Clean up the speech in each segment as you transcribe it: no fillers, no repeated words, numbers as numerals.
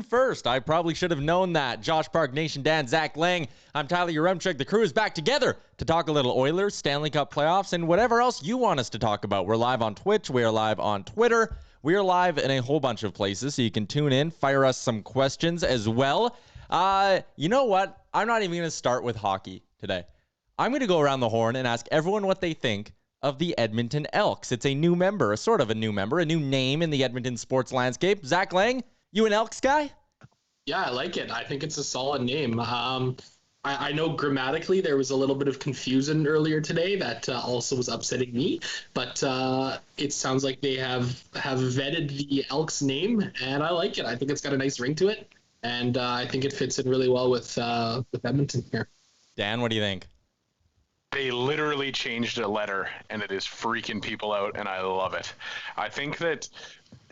First, I probably should have known that. Josh Park, Nation Dan, Zach Lang. I'm Tyler Yaremchuk. The crew is back together to talk a little Oilers, Stanley Cup playoffs, and whatever else you want us to talk about. We're live on Twitch. We are live on Twitter. We are live in a whole bunch of places, so you can tune in, fire us some questions as well. You know what? I'm not even going to start with hockey today. I'm going to go around the horn and ask everyone what they think of the Edmonton Elks. It's a new member, a sort of a new member, a new name in the Edmonton sports landscape. Zach Lang, you an Elks guy? Yeah, I like it. I think it's a solid name. I know grammatically there was a little bit of confusion earlier today that also was upsetting me, but it sounds like they have vetted the Elks name, and I like it. I think it's got a nice ring to it, and I think it fits in really well with Edmonton here. Dan, what do you think? They literally changed a letter, and it is freaking people out, and I love it. I think that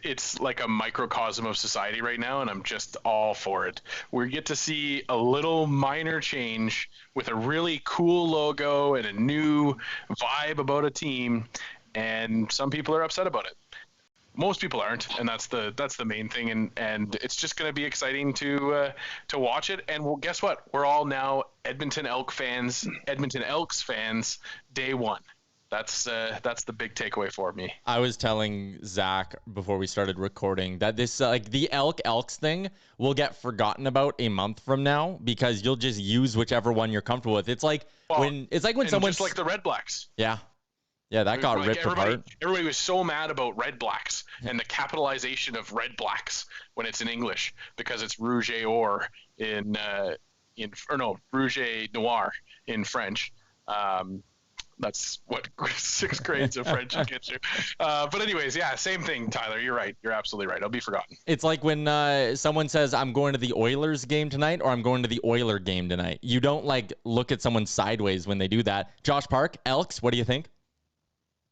it's like a microcosm of society right now, and I'm just all for it. We get to see a little minor change with a really cool logo and a new vibe about a team, and some people are upset about it. Most people aren't, and that's the main thing, and it's just going to be exciting to watch it. And well, guess what? We're all now Edmonton Elks fans, day one. That's the big takeaway for me. I was telling Zach before we started recording that this like the Elks thing will get forgotten about a month from now because you'll just use whichever one you're comfortable with. It's like when someone just like the Red Blacks. Yeah, that got ripped apart. Everybody was so mad about Red Blacks and the capitalization of Red Blacks when it's in English because it's Rouge et Or Rouge et Noir in French. That's what 6 grades of French will get you. But anyways, yeah, same thing, Tyler. You're right. You're absolutely right. It'll be forgotten. It's like when someone says, I'm going to the Oilers game tonight or I'm going to the Oiler game tonight. You don't like look at someone sideways when they do that. Josh Park, Elks, what do you think?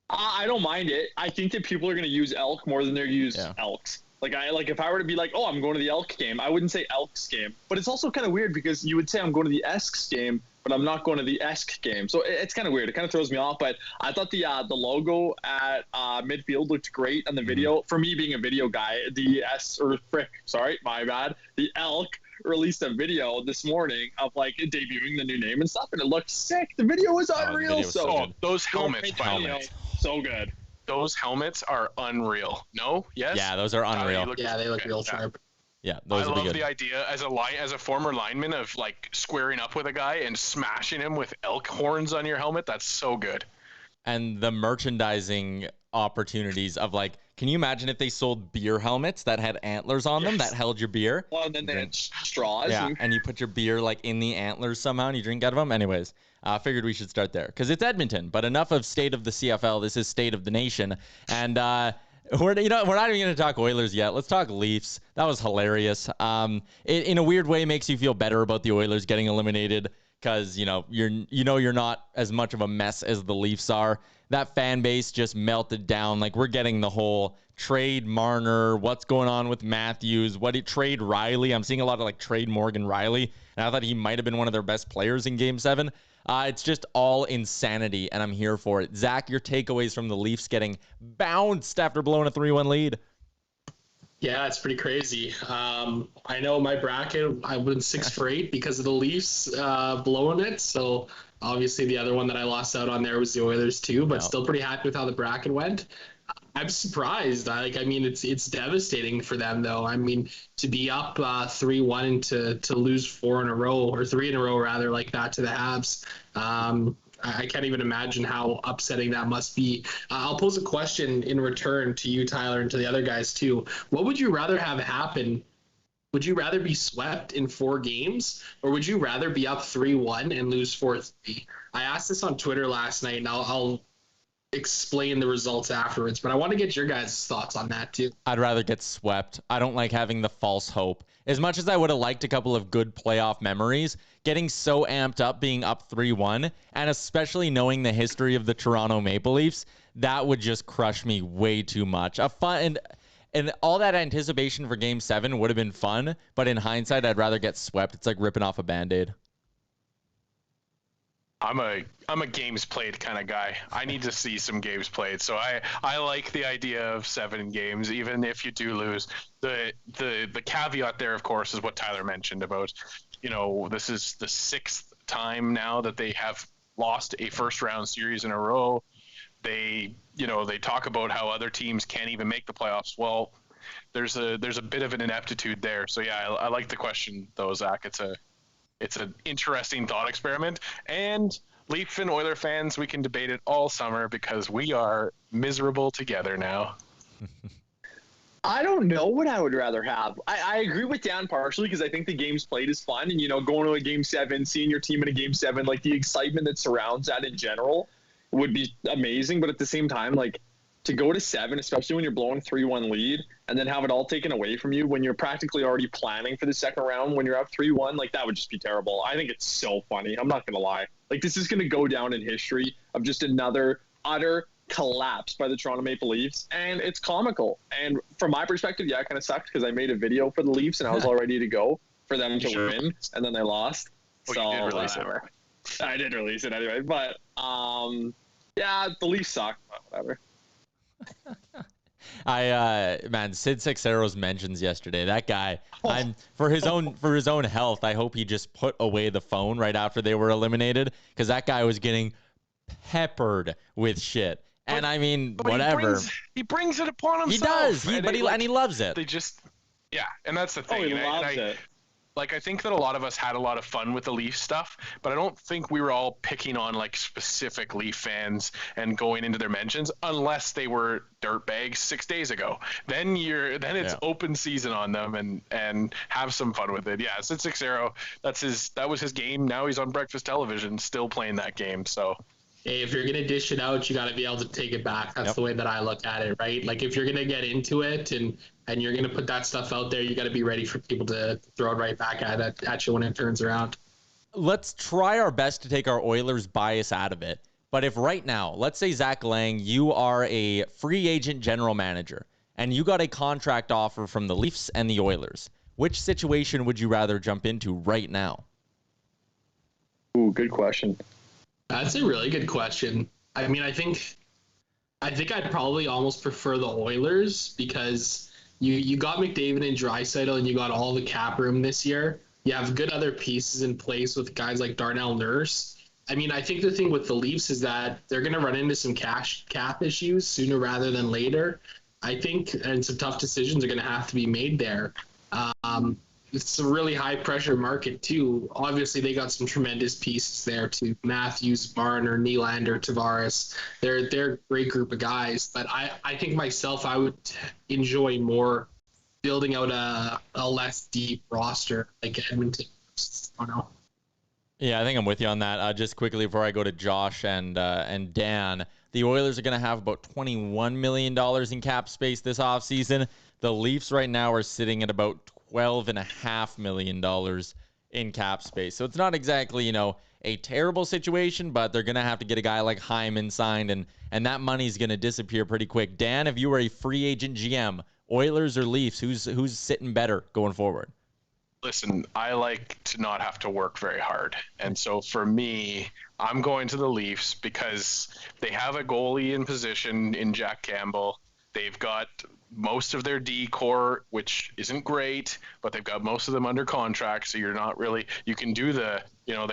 I don't mind it. I think that people are going to use Elk more than they're use Elks. Like if I were to be like, oh, I'm going to the Elk game, I wouldn't say Elks game. But it's also kind of weird because you would say I'm going to the Esks game, but I'm not going to the Esk game. So it's kind of weird. It kind of throws me off. But I thought the logo at midfield looked great on the video. For me being a video guy, the Elk released a video this morning of like debuting the new name and stuff, and it looked sick. The video was unreal. Those helmets, so good. Those helmets are unreal. No? Yes? Yeah, those are unreal. They look real sharp. Yeah, those would be good. I love the idea as a former lineman of like squaring up with a guy and smashing him with elk horns on your helmet. That's so good. And the merchandising opportunities of like, can you imagine if they sold beer helmets that had antlers on them that held your beer? Well, and then they had straws. Yeah, and you put your beer like in the antlers somehow and you drink out of them. Anyways, figured we should start there because it's Edmonton. But enough of state of the CFL. This is state of the nation. And we're not even going to talk Oilers yet. Let's talk Leafs. That was hilarious. It in a weird way makes you feel better about the Oilers getting eliminated because you're not as much of a mess as the Leafs are. That fan base just melted down. Like we're getting the whole trade Marner, what's going on with Matthews, trade Riley. I'm seeing a lot of like trade Morgan Riley, and I thought he might have been one of their best players in Game 7. It's just all insanity, and I'm here for it. Zach, your takeaways from the Leafs getting bounced after blowing a 3-1 lead. Yeah, it's pretty crazy. I know my bracket, I went 6 for 8 because of the Leafs blowing it. So obviously the other one that I lost out on there was the Oilers too, but still pretty happy with how the bracket went. I'm surprised. It's devastating for them though. I mean, to be up 3-1 and to lose 4 in a row or 3 in a row rather like that to the Habs. I can't even imagine how upsetting that must be. I'll pose a question in return to you, Tyler, and to the other guys too. What would you rather have happen? Would you rather be swept in 4 games, or would you rather be up 3-1 and lose 4-3? I asked this on Twitter last night, and I'll explain the results afterwards, but I want to get your guys' thoughts on that too. I'd rather get swept. I don't like having the false hope. As much as I would have liked a couple of good playoff memories, getting so amped up being up 3-1, and especially knowing the history of the Toronto Maple Leafs, that would just crush me way too much. And all that anticipation for Game 7 would have been fun, but in hindsight, I'd rather get swept. It's like ripping off a Band-Aid. I'm a games played kind of guy. I need to see some games played. So I like the idea of 7 games, even if you do lose. The caveat there, of course, is what Tyler mentioned about, this is the 6th time now that they have lost a first round series in a row. They talk about how other teams can't even make the playoffs. Well, there's a bit of an ineptitude there. So yeah, I like the question though, Zach. It's an interesting thought experiment. And Leaf and Oiler fans, we can debate it all summer because we are miserable together now. I don't know what I would rather have. I agree with Dan partially because I think the games played is fun. And, going to a game 7, seeing your team in a game 7, like the excitement that surrounds that in general would be amazing. But at the same time, like, to go to 7, especially when you're blowing a 3-1 lead and then have it all taken away from you when you're practically already planning for the second round when you're up 3-1, like that would just be terrible. I think it's so funny. I'm not going to lie. Like this is going to go down in history of just another utter collapse by the Toronto Maple Leafs. And it's comical. And from my perspective, yeah, it kind of sucked because I made a video for the Leafs and I was all ready to go for them to win. And then they lost. Oh, so you did release whatever. I did release it anyway. But yeah, the Leafs suck. Whatever. Man, Sid Seixeiro's mentions yesterday. That guy, for his own health, I hope he just put away the phone right after they were eliminated because that guy was getting peppered with shit. And I mean, whatever. He brings it upon himself. He does. And he loves it. They just, yeah, and that's the thing. Oh, he loves it. Like, I think that a lot of us had a lot of fun with the Leaf stuff, but I don't think we were all picking on like specific Leaf fans and going into their mentions unless they were dirtbags 6 days ago. Then it's open season on them and have some fun with it. Yeah, Sid Seixeiro, that was his game. Now he's on breakfast television, still playing that game. So. Hey, if you're gonna dish it out, you got to be able to take it back. That's the way that I look at it, right? Like if you're gonna get into it and you're gonna put that stuff out there, you got to be ready for people to throw it right back at you when it turns around. Let's try our best to take our Oilers bias out of it. But if right now, let's say Zach Lang, you are a free agent general manager and you got a contract offer from the Leafs and the Oilers, which situation would you rather jump into right now? Ooh, good question. That's a really good question. I mean, I think I'd probably almost prefer the Oilers because you got McDavid and Draisaitl and you got all the cap room this year. You have good other pieces in place with guys like Darnell Nurse. I mean, I think the thing with the Leafs is that they're going to run into some cap issues sooner rather than later. I think, and some tough decisions are going to have to be made there. It's a really high pressure market too. Obviously, they got some tremendous pieces there too. Matthews, Marner, Nylander, Tavares. They're a great group of guys. But I think myself, I would enjoy more building out a less deep roster like Edmonton. I don't know. Yeah, I think I'm with you on that. Just quickly before I go to Josh and Dan, the Oilers are going to have about $21 million in cap space this offseason. The Leafs right now are sitting at about $12.5 million in cap space. So it's not exactly, a terrible situation, but they're going to have to get a guy like Hyman signed, and that money's going to disappear pretty quick. Dan, if you were a free agent GM, Oilers or Leafs, who's sitting better going forward? Listen, I like to not have to work very hard. And so for me, I'm going to the Leafs because they have a goalie in position in Jack Campbell. They've got most of their D core, which isn't great, but they've got most of them under contract. So you're not really, you can do the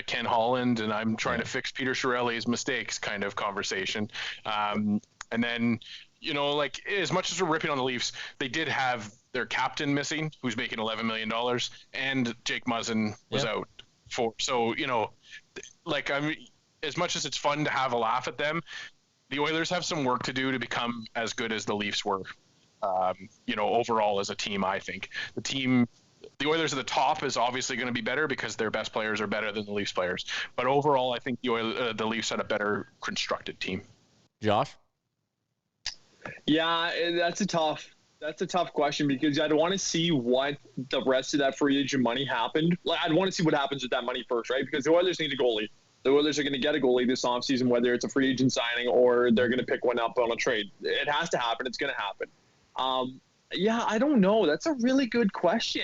Ken Holland and I'm trying to fix Peter Chiarelli's mistakes kind of conversation. And then, like as much as we're ripping on the Leafs, they did have their captain missing, who's making $11 million, and Jake Muzzin was out for. So, as much as it's fun to have a laugh at them, the Oilers have some work to do to become as good as the Leafs were. Overall as a team, I think the Oilers at the top is obviously going to be better because their best players are better than the Leafs players. But overall, I think the Leafs had a better constructed team. Josh? Yeah, that's a tough question because I'd want to see what the rest of that free agent money happened. I'd want to see what happens with that money first, right? Because the Oilers need a goalie. The Oilers are going to get a goalie this offseason, whether it's a free agent signing or they're going to pick one up on a trade. It has to happen. It's going to happen. I don't know. That's a really good question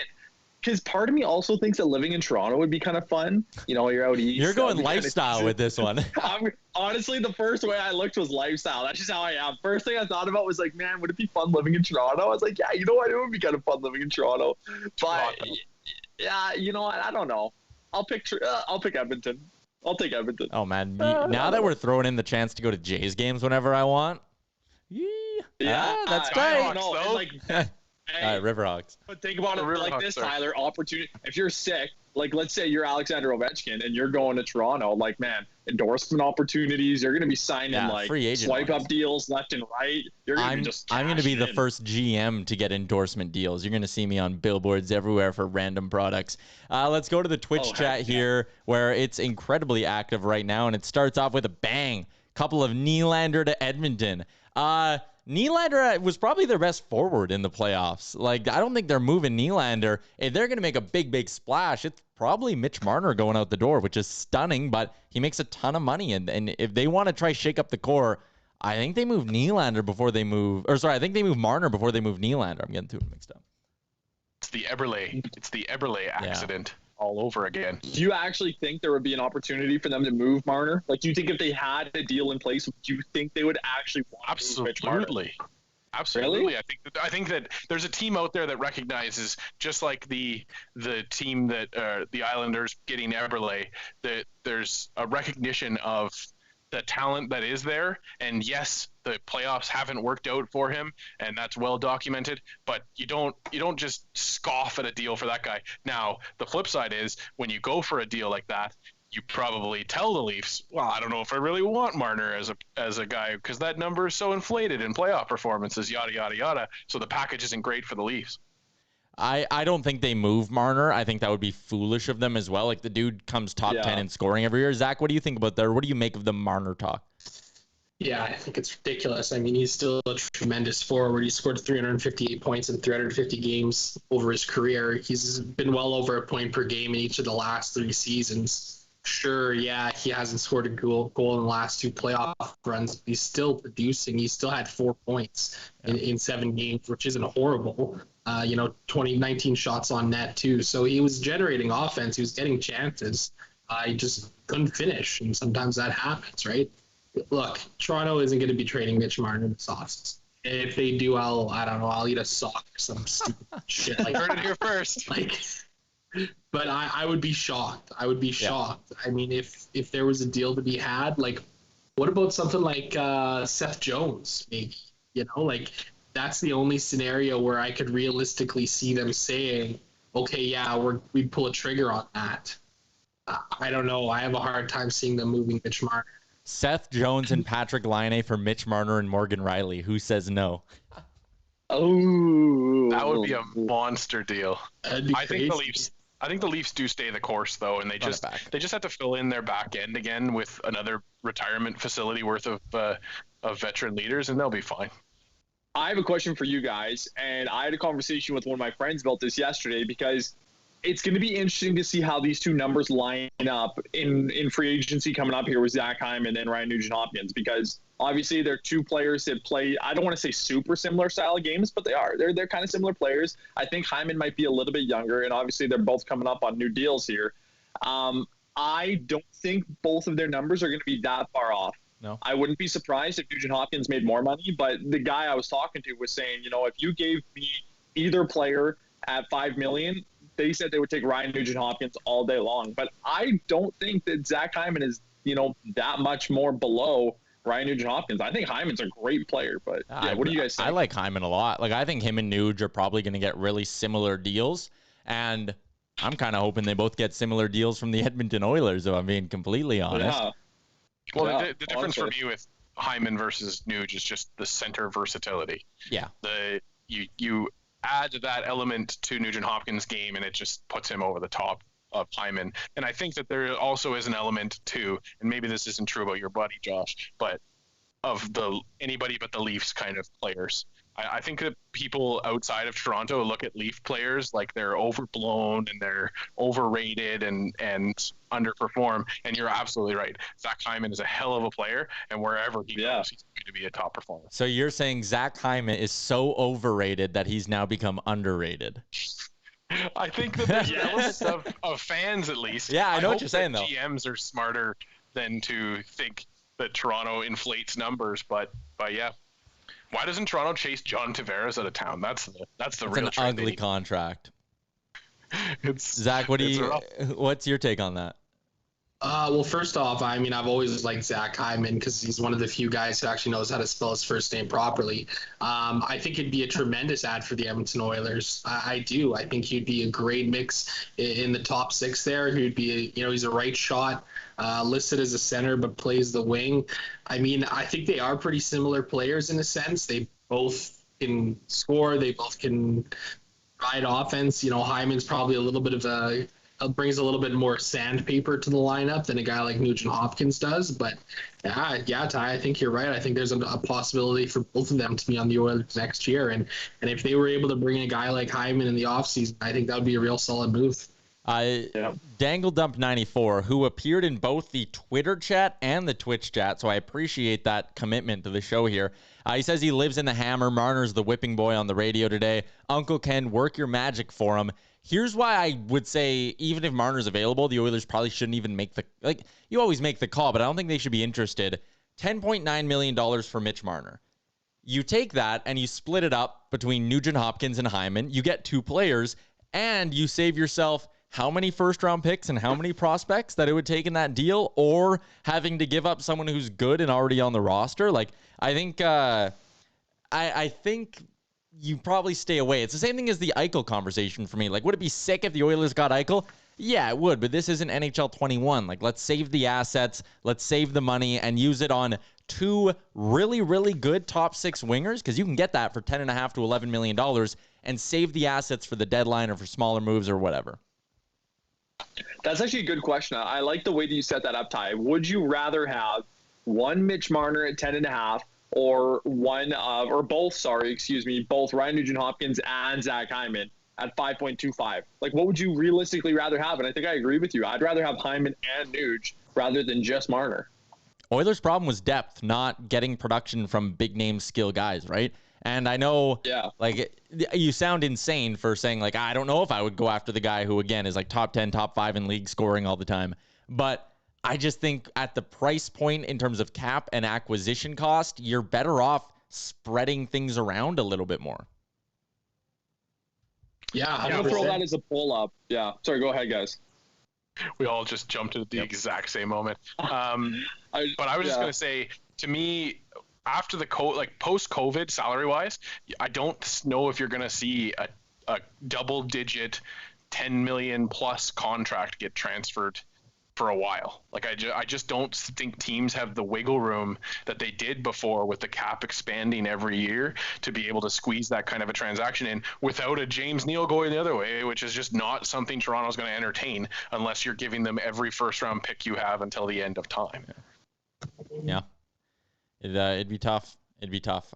because part of me also thinks that living in Toronto would be kind of fun. You're out east. You're going lifestyle with this one. Honestly, the first way I looked was lifestyle. That's just how I am. First thing I thought about was like, man, would it be fun living in Toronto? I was like, yeah, you know what? It would be kind of fun living in Toronto. But yeah, you know what? I don't know. I'll pick Edmonton. I'll take Edmonton. Oh man, now that we're throwing in the chance to go to Jays games whenever I want. That's tight. All right, Riverhawks. But think about it like this, Tyler. Opportunity. If you're sick, like let's say you're Alexander Ovechkin and you're going to Toronto, like man, endorsement opportunities. You're going to be signing like free agent swipe up deals left and right. You're going to just. I'm going to be the first GM to get endorsement deals. You're going to see me on billboards everywhere for random products. Let's go to the Twitch chat here, where it's incredibly active right now, and it starts off with a bang. Couple of Nylander to Edmonton. Nylander was probably their best forward in the playoffs. Like, I don't think they're moving Nylander. If they're going to make a big splash, it's probably Mitch Marner going out the door, which is stunning, but he makes a ton of money. And if they want to try shake up the core, I think they move Nylander before they move, I think they move Marner before they move Nylander. I'm getting too mixed up. It's the Eberle accident. All over again. Do you actually think there would be an opportunity for them to move Marner? Like, do you think if they had a deal in place, do you think they would actually want to move Mitch Marner? Absolutely. Really? I think that there's a team out there that recognizes, just like the team that the Islanders getting Eberle, that there's a recognition of the talent that is there. And yes, the playoffs haven't worked out for him, and that's well documented, but you don't just scoff at a deal for that guy. Now, the flip side is when you go for a deal like that, you probably tell the Leafs, well, I don't know if I really want Marner as a guy because that number is so inflated in playoff performances, yada, yada, yada. So the package isn't great for the Leafs. I don't think they move Marner. I think that would be foolish of them as well. Like, the dude comes top 10 in scoring every year. Zach, what do you think about that? What do you make of the Marner talk? Yeah, I think it's ridiculous. I mean, he's still a tremendous forward. He scored 358 points in 350 games over his career. He's been well over a point per game in each of the last 3 seasons. Sure, yeah, he hasn't scored a goal in the last 2 playoff runs, but he's still producing. He still had 4 points in 7 games, which isn't horrible. 19 shots on net too. So he was generating offense. He was getting chances. He just couldn't finish, and sometimes that happens, right? Look, Toronto isn't going to be trading Mitch Marner this offseason. If they do, I'll eat a sock or some stupid shit like that. Heard it here first. But I would be shocked. I would be shocked. I mean, if there was a deal to be had, like, what about something like Seth Jones, maybe? That's the only scenario where I could realistically see them saying, okay, yeah, we'd pull a trigger on that. I don't know. I have a hard time seeing them moving Mitch Marner. Seth Jones and Patrick Laine for Mitch Marner and Morgan Riley. Who says no? Oh, that would be a monster deal. I think the Leafs do stay the course though, and they just have to fill in their back end again with another retirement facility worth of veteran leaders, and they'll be fine. I have a question for you guys, and I had a conversation with one of my friends about this yesterday because it's going to be interesting to see how these two numbers line up in free agency coming up here with Zach Hyman and Ryan Nugent-Hopkins, because obviously they're two players that play, I don't want to say super similar style of games, but they are. They're kind of similar players. I think Hyman might be a little bit younger, and obviously they're both coming up on new deals here. I don't think both of their numbers are going to be that far off. No. I wouldn't be surprised if Nugent-Hopkins made more money, but the guy I was talking to was saying, if you gave me either player at $5 million, they said they would take Ryan Nugent-Hopkins all day long. But I don't think that Zach Hyman is, that much more below Ryan Nugent-Hopkins. I think Hyman's a great player, but what do you guys think? I like Hyman a lot. Like, I think him and Nuge are probably going to get really similar deals, and I'm kind of hoping they both get similar deals from the Edmonton Oilers, if I'm being completely honest. Yeah. Well, the difference for me with Hyman versus Nuge is just the center versatility. Yeah. You add that element to Nugent-Hopkins' game, and it just puts him over the top of Hyman. And I think that there also is an element to, and maybe this isn't true about your buddy Josh, but of anybody but the Leafs kind of players. I think that people outside of Toronto look at Leaf players like they're overblown and they're overrated and underperform. And you're absolutely right. Zach Hyman is a hell of a player, and wherever he goes, he's going to be a top performer. So you're saying Zach Hyman is so overrated that he's now become underrated? I think that there's an element of fans, at least. Yeah, I know what hope you're saying, that though. GMs are smarter than to think that Toronto inflates numbers, but yeah. Why doesn't Toronto chase John Tavares out of town? That's the It's real an trade. ugly contract. It's Zach, it's rough. what's your take on that? Well, first off, I mean, I've always liked Zach Hyman because he's one of the few guys who actually knows how to spell his first name properly. I think it'd be a tremendous ad for the Edmonton Oilers. I do. I think he'd be a great mix in the top six there. He'd be, he's a right shot, listed as a center, but plays the wing. I mean, I think they are pretty similar players in a sense. They both can score. They both can ride offense. Hyman's probably a little bit of brings a little bit more sandpaper to the lineup than a guy like Nugent Hopkins does. But yeah, Ty, I think you're right. I think there's a possibility for both of them to be on the Oilers next year. And if they were able to bring a guy like Hyman in the offseason, I think that would be a real solid move. Dangle Dump 94, who appeared in both the Twitter chat and the Twitch chat, so I appreciate that commitment to the show here. He says he lives in the Hammer. Marner's the whipping boy on the radio today. Uncle Ken, work your magic for him. Here's why I would say, even if Marner's available, the Oilers probably shouldn't even make you always make the call, but I don't think they should be interested. $10.9 million for Mitch Marner. You take that and you split it up between Nugent Hopkins and Hyman. You get two players, and you save yourself how many first-round picks and how many prospects that it would take in that deal, or having to give up someone who's good and already on the roster. I think I think you probably stay away. It's the same thing as the Eichel conversation for me. Would it be sick if the Oilers got Eichel? Yeah, it would, but this isn't NHL 21. Let's save the assets, let's save the money, and use it on two really, really good top six wingers, because you can get that for $10.5 to $11 million, and save the assets for the deadline or for smaller moves or whatever. That's actually a good question. I like the way that you set that up, Ty. Would you rather have one Mitch Marner at 10.5 or both Ryan Nugent Hopkins and Zach Hyman at 5.25? What would you realistically rather have? And I think I agree with you. I'd rather have Hyman and Nuge rather than just Marner. Oilers' problem was depth, not getting production from big name skill guys, right? And I know, you sound insane for saying, I don't know if I would go after the guy who, again, is top 10, top 5 in league scoring all the time. But I just think at the price point in terms of cap and acquisition cost, you're better off spreading things around a little bit more. Yeah, I'm going to throw that as a pull up. Yeah. Sorry, go ahead, guys. We all just jumped at the exact same moment. But I was just going to say, to me, after the post-COVID, salary-wise, I don't know if you're going to see a double-digit 10 million plus contract get transferred for a while. I just don't think teams have the wiggle room that they did before with the cap expanding every year to be able to squeeze that kind of a transaction in without a James Neal going the other way, which is just not something Toronto's going to entertain unless you're giving them every first-round pick you have until the end of time. Yeah. It'd be tough.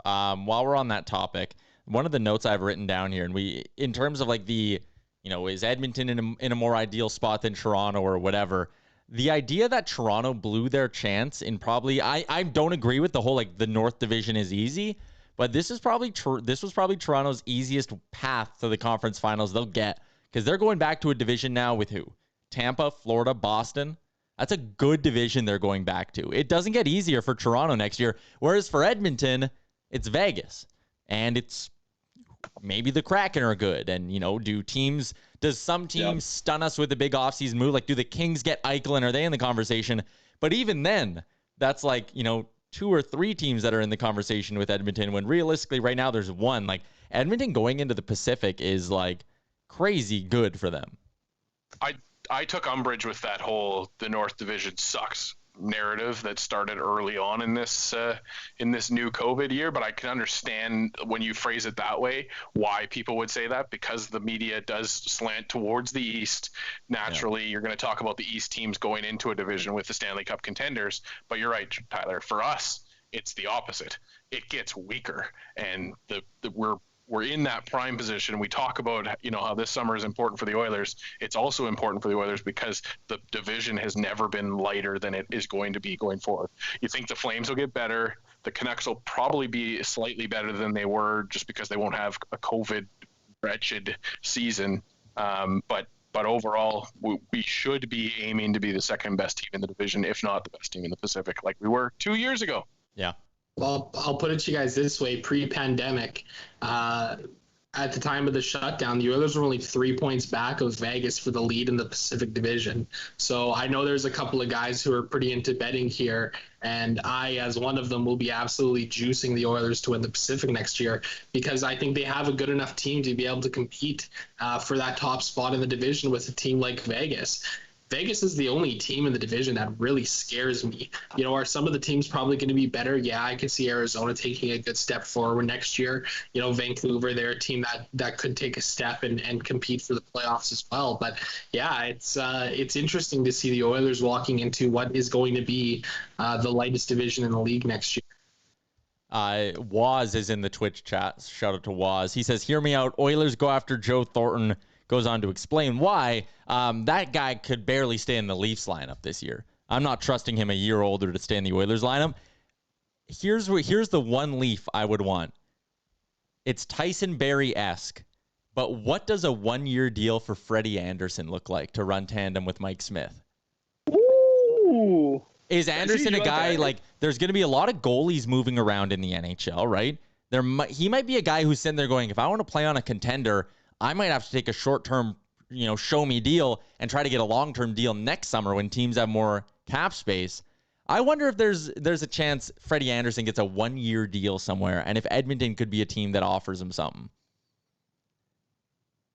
While we're on that topic, one of the notes I've written down here, and in terms of is Edmonton in a more ideal spot than Toronto or whatever, the idea that Toronto blew their chance in probably, I don't agree with the whole the North Division is easy, but this was probably Toronto's easiest path to the conference finals they'll get, because they're going back to a division now with who? Tampa, Florida, Boston. That's a good division they're going back to. It doesn't get easier for Toronto next year. Whereas for Edmonton, it's Vegas. And it's maybe the Kraken are good. And, does some teams stun us with a big offseason move? Do the Kings get Eichel, and are they in the conversation? But even then, that's 2 or 3 teams that are in the conversation with Edmonton, when realistically right now there's one. Edmonton going into the Pacific is crazy good for them. I took umbrage with that whole the North Division sucks narrative that started early on in this new COVID year, but I can understand when you phrase it that way why people would say that, because the media does slant towards the East. Naturally, you're going to talk about the East teams going into a division with the Stanley Cup contenders, but you're right, Tyler. For us, it's the opposite. It gets weaker, and we're in that prime position. We talk about, how this summer is important for the Oilers. It's also important for the Oilers because the division has never been lighter than it is going to be going forward. You think the Flames will get better. The Canucks will probably be slightly better than they were just because they won't have a COVID wretched season. But overall, we should be aiming to be the second best team in the division, if not the best team in the Pacific, like we were 2 years ago. Yeah. Well, I'll put it to you guys this way: pre-pandemic, at the time of the shutdown, the Oilers were only 3 points back of Vegas for the lead in the Pacific Division. So I know there's a couple of guys who are pretty into betting here, and I, as one of them, will be absolutely juicing the Oilers to win the Pacific next year, because I think they have a good enough team to be able to compete for that top spot in the division with a team like Vegas. Vegas is the only team in the division that really scares me. Are some of the teams probably going to be better? Yeah, I could see Arizona taking a good step forward next year. Vancouver, they're a team that could take a step and compete for the playoffs as well. But yeah, it's interesting to see the Oilers walking into what is going to be the lightest division in the league next year. Waz is in the Twitch chat. Shout out to Waz. He says, hear me out. Oilers go after Joe Thornton. Goes on to explain why that guy could barely stay in the Leafs lineup this year. I'm not trusting him a year older to stay in the Oilers lineup. Here's the one Leaf I would want. It's Tyson Barrie-esque, but what does a 1-year deal for Freddie Anderson look like to run tandem with Mike Smith? Ooh. Is Anderson a guy, like, there's going to be a lot of goalies moving around in the NHL, right? He might be a guy who's sitting there going, if I want to play on a contender, I might have to take a short-term, show me deal and try to get a long-term deal next summer when teams have more cap space. I wonder if there's a chance Freddie Anderson gets a 1-year deal somewhere, and if Edmonton could be a team that offers him something.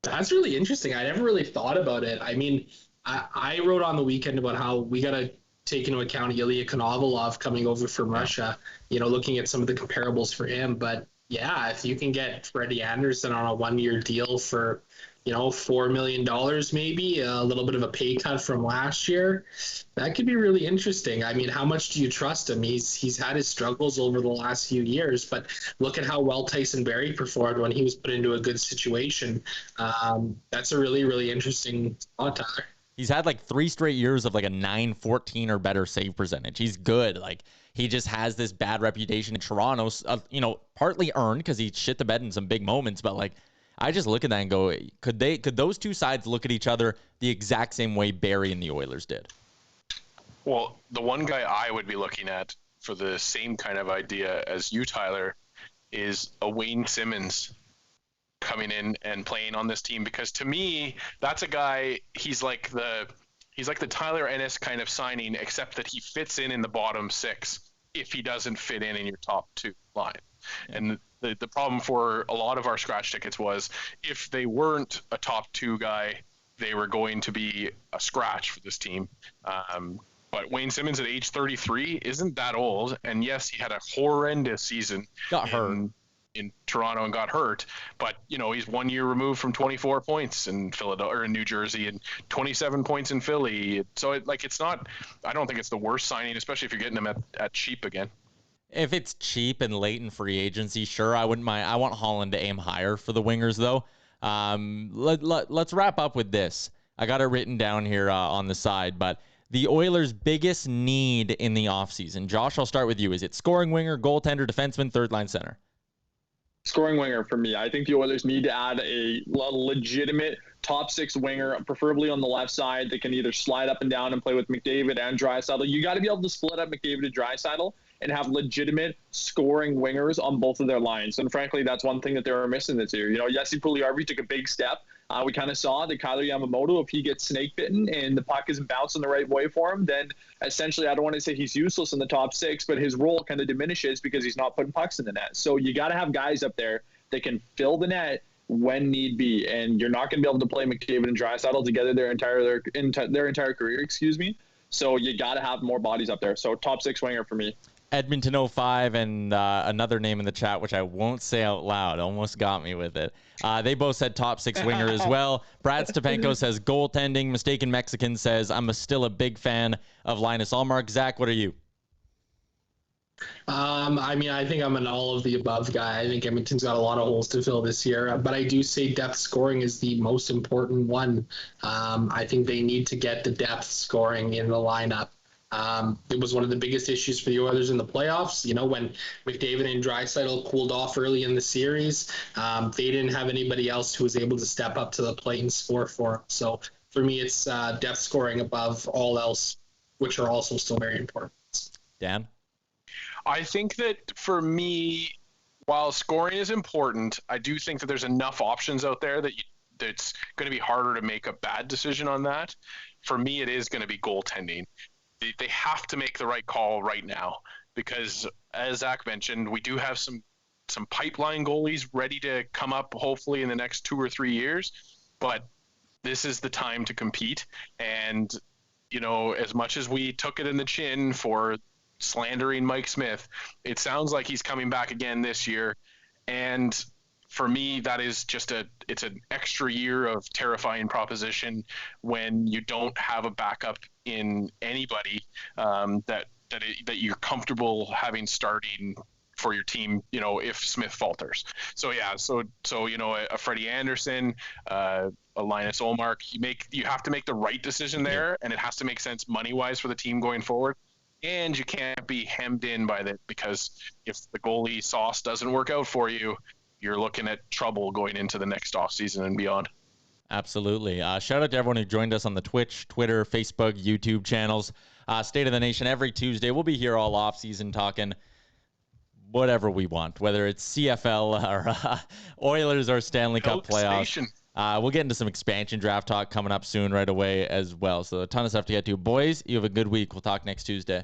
That's really interesting. I never really thought about it. I mean, I wrote on the weekend about how we got to take into account Ilya Konovalov coming over from Russia, looking at some of the comparables for him. But yeah, if you can get Freddie Anderson on a 1-year deal for, $4 million, maybe a little bit of a pay cut from last year, that could be really interesting. I mean, how much do you trust him? He's had his struggles over the last few years, but look at how well Tyson Barrie performed when he was put into a good situation. That's a really, really interesting spot, Tyler. He's had like 3 straight years of like a 914 or better save percentage. He's good. Like, he just has this bad reputation in Toronto, partly earned because he shit the bed in some big moments. But like, I just look at that and go, could those two sides look at each other the exact same way Barrie and the Oilers did? Well, the one guy I would be looking at for the same kind of idea as you, Tyler, is a Wayne Simmons coming in and playing on this team, because to me, that's a guy, he's like the Tyler Ennis kind of signing, except that he fits in the bottom 6 if he doesn't fit in your top 2 line. Yeah. And the problem for a lot of our scratch tickets was if they weren't a top 2 guy, they were going to be a scratch for this team. But Wayne Simmons at age 33 isn't that old. And yes, he had a horrendous season. Got hurt in Toronto and got hurt, but he's 1 year removed from 24 points in Philadelphia or in New Jersey and 27 points in Philly. So it's not, I don't think it's the worst signing, especially if you're getting him at cheap again. If it's cheap and late in free agency, sure, I wouldn't mind. I want Holland to aim higher for the wingers, though. Let's wrap up with this. I got it written down here on the side, but the Oilers' biggest need in the offseason. Josh, I'll start with you. Is it scoring winger, goaltender, defenseman, third-line center? Scoring winger for me. I think the Oilers need to add a legitimate top 6 winger, preferably on the left side, that can either slide up and down and play with McDavid and Draisaitl. You got to be able to split up McDavid and Draisaitl and have legitimate scoring wingers on both of their lines. And frankly, that's one thing that they were missing this year. Jesse Puljujarvi took a big step. We kind of saw that Kyler Yamamoto, if he gets snake bitten and the puck isn't bouncing the right way for him, then essentially, I don't want to say he's useless in the top 6, but his role kind of diminishes because he's not putting pucks in the net. So you got to have guys up there that can fill the net when need be, and you're not going to be able to play McDavid and Draisaitl together their entire career. So you got to have more bodies up there. So top 6 winger for me. Edmonton 05 and another name in the chat, which I won't say out loud, almost got me with it. They both said top 6 winger as well. Brad Stepenko says goaltending. Mistaken Mexican says I'm still a big fan of Linus Ullmark. Zach, what are you? I think I'm an all of the above guy. I think Edmonton's got a lot of holes to fill this year, but I do say depth scoring is the most important one. I think they need to get the depth scoring in the lineup. It was one of the biggest issues for the Oilers in the playoffs. When McDavid and Draisaitl cooled off early in the series, they didn't have anybody else who was able to step up to the plate and score for them. So for me, it's depth scoring above all else, which are also still very important. Dan? I think that for me, while scoring is important, I do think that there's enough options out there that's going to be harder to make a bad decision on that. For me, it is going to be goaltending. They have to make the right call right now because, as Zach mentioned, we do have some pipeline goalies ready to come up hopefully in the next 2 or 3 years, but this is the time to compete. And, as much as we took it in the chin for slandering Mike Smith, it sounds like he's coming back again this year. And for me, that is it's an extra year of terrifying proposition when you don't have a backup in anybody that you're comfortable having starting for your team, if Smith falters. So a Freddie Anderson, a Linus Ullmark, you have to make the right decision there, and it has to make sense money wise for the team going forward. And you can't be hemmed in by that, because if the goalie sauce doesn't work out for you, you're looking at trouble going into the next offseason and beyond. Absolutely. Shout out to everyone who joined us on the Twitch, Twitter, Facebook, YouTube channels. State of the Nation every Tuesday. We'll be here all offseason talking whatever we want, whether it's CFL or Oilers or Stanley Cup playoffs. We'll get into some expansion draft talk coming up soon right away as well. So a ton of stuff to get to. Boys, you have a good week. We'll talk next Tuesday.